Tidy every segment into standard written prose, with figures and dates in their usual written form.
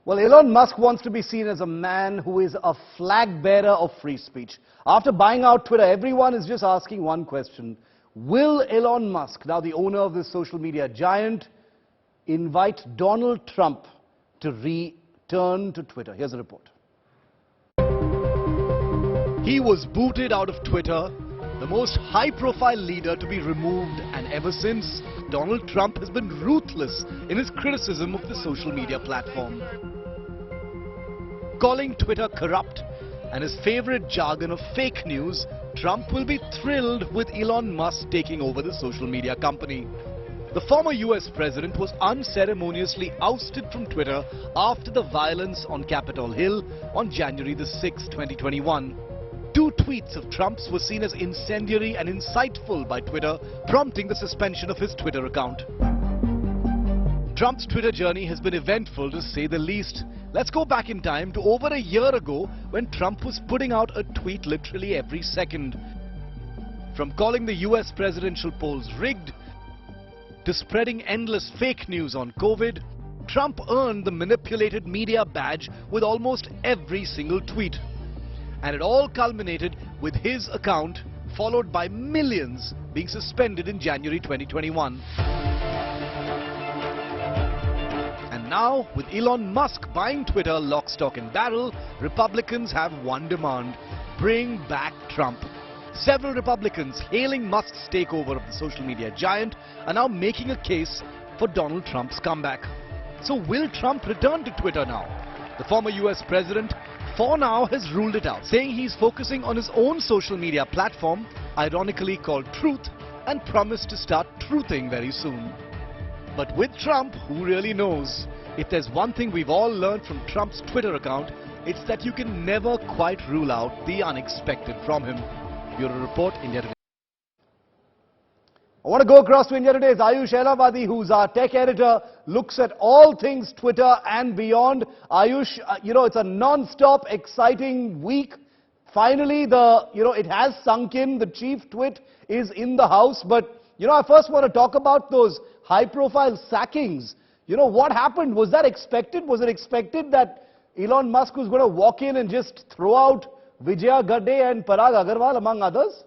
Well, Elon Musk wants to be seen as a man who is a flag bearer of free speech. After buying out Twitter, everyone is just asking one question. Will Elon Musk, now the owner of this social media giant, invite Donald Trump to return to Twitter? Here's a report. He was booted out of Twitter, the most high-profile leader to be removed, and ever since, Donald Trump has been ruthless in his criticism of the social media platform. Calling Twitter corrupt and his favorite jargon of fake news, Trump will be thrilled with Elon Musk taking over the social media company. The former US president was unceremoniously ousted from Twitter after the violence on Capitol Hill on January the 6th, 2021. Two tweets of Trump's were seen as incendiary and insightful by Twitter, prompting the suspension of his Twitter account. Trump's Twitter journey has been eventful, to say the least. Let's go back in time to over a year ago when Trump was putting out a tweet literally every second. From calling the US presidential polls rigged to spreading endless fake news on COVID, Trump earned the manipulated media badge with almost every single tweet. And it all culminated with his account, followed by millions being suspended in January 2021. And now, with Elon Musk buying Twitter lock, stock and barrel, Republicans have one demand: bring back Trump. Several Republicans hailing Musk's takeover of the social media giant are now making a case for Donald Trump's comeback. So will Trump return to Twitter now? The former US president, for now, has ruled it out, saying he's focusing on his own social media platform, ironically called Truth, and promised to start truthing very soon. But with Trump, who really knows? If there's one thing we've all learned from Trump's Twitter account, it's that you can never quite rule out the unexpected from him. Bureau Report, India Today. I want to go across to India Today's Ayush Elavadi, who's our tech editor, looks at all things Twitter and beyond. Ayush, it's a non-stop exciting week. Finally, it has sunk in. The chief twit is in the house. But, I first want to talk about those high-profile sackings. What happened? Was that expected? Was it expected that Elon Musk was going to walk in and just throw out Vijaya Gadde and Parag Agarwal, among others?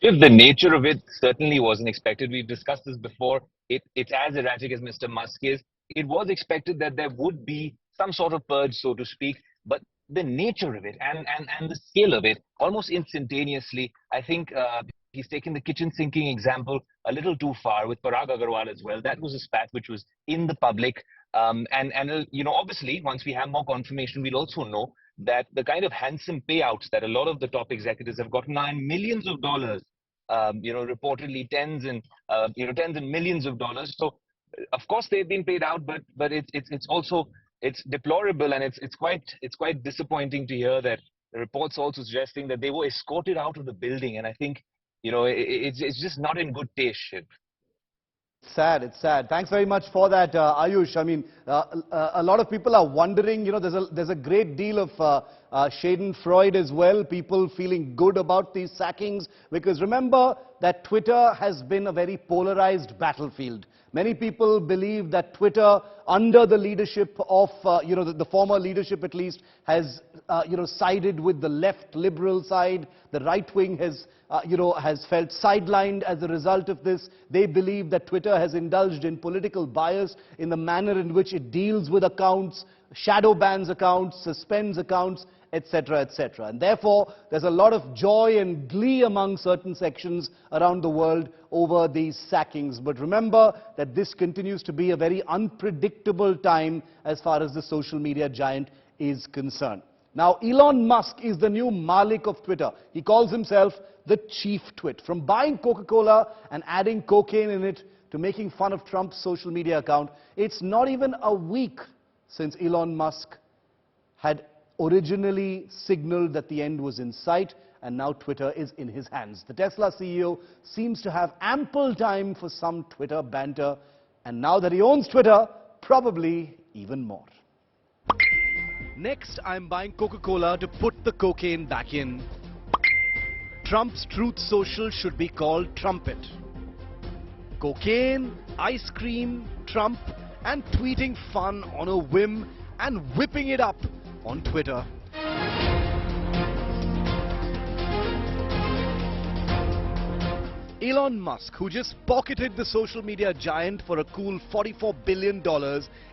If the nature of it certainly wasn't expected, we've discussed this before, it's as erratic as Mr. Musk is. It was expected that there would be some sort of purge, so to speak, but the nature of it and the scale of it, almost instantaneously, I think he's taken the kitchen sinking example a little too far with Parag Agarwal as well. That was a spat which was in the public. Obviously, once we have more confirmation, we'll also know that the kind of handsome payouts that a lot of the top executives have gotten are in millions of dollars, reportedly tens and millions of dollars. So, of course, they've been paid out, but it's also deplorable, and it's quite disappointing to hear that the reports also suggesting that they were escorted out of the building, and I think it's just not in good taste, Shiv. Sad, it's sad. Thanks very much for that, Ayush. I mean, a lot of people are wondering, there's a great deal of schadenfreude as well, people feeling good about these sackings, because remember that Twitter has been a very polarized battlefield. Many people believe that Twitter, under the leadership of, the former leadership at least, has, sided with the left liberal side. The right wing has felt sidelined as a result of this. They believe that Twitter has indulged in political bias in the manner in which it deals with accounts, shadow bans accounts, suspends accounts, etc., etc. And therefore, there's a lot of joy and glee among certain sections around the world over these sackings. But remember that this continues to be a very unpredictable time as far as the social media giant is concerned. Now, Elon Musk is the new Malik of Twitter. He calls himself the chief twit. From buying Coca-Cola and adding cocaine in it to making fun of Trump's social media account, it's not even a week since Elon Musk had originally signaled that the end was in sight, and now Twitter is in his hands. The Tesla CEO seems to have ample time for some Twitter banter, and now that he owns Twitter, probably even more. Next, I'm buying Coca-Cola to put the cocaine back in. Trump's Truth Social should be called Trumpet. Cocaine, ice cream, Trump, and tweeting fun on a whim and whipping it up on Twitter. Elon Musk, who just pocketed the social media giant for a cool $44 billion,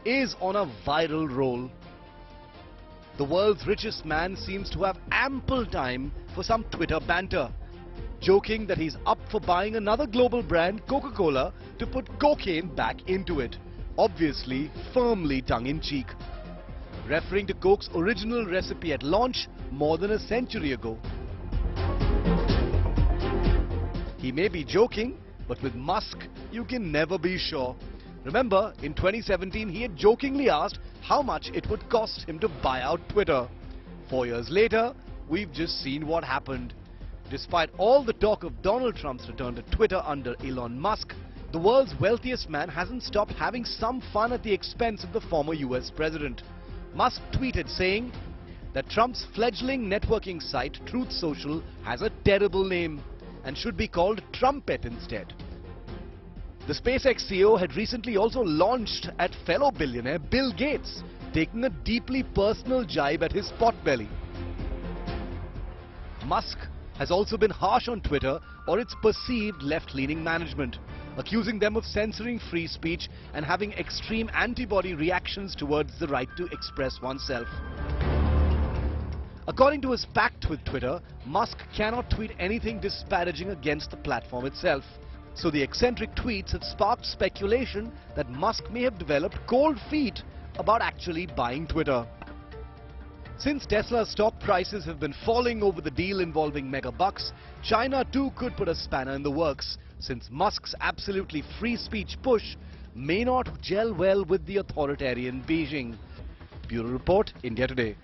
is on a viral roll. The world's richest man seems to have ample time for some Twitter banter, joking that he's up for buying another global brand, Coca-Cola, to put cocaine back into it, obviously firmly tongue-in-cheek, referring to Coke's original recipe at launch more than a century ago. He may be joking, but with Musk, you can never be sure. Remember, in 2017, he had jokingly asked how much it would cost him to buy out Twitter. 4 years later, we've just seen what happened. Despite all the talk of Donald Trump's return to Twitter under Elon Musk, the world's wealthiest man hasn't stopped having some fun at the expense of the former US president. Musk tweeted saying that Trump's fledgling networking site, Truth Social, has a terrible name and should be called Trumpet instead. The SpaceX CEO had recently also launched at fellow billionaire Bill Gates, taking a deeply personal jibe at his potbelly. Musk has also been harsh on Twitter or its perceived left-leaning management, accusing them of censoring free speech and having extreme antibody reactions towards the right to express oneself. According to his pact with Twitter, Musk cannot tweet anything disparaging against the platform itself. So the eccentric tweets have sparked speculation that Musk may have developed cold feet about actually buying Twitter. Since Tesla's stock prices have been falling over the deal involving megabucks, China too could put a spanner in the works, since Musk's absolutely free speech push may not gel well with the authoritarian Beijing. Bureau Report, India Today.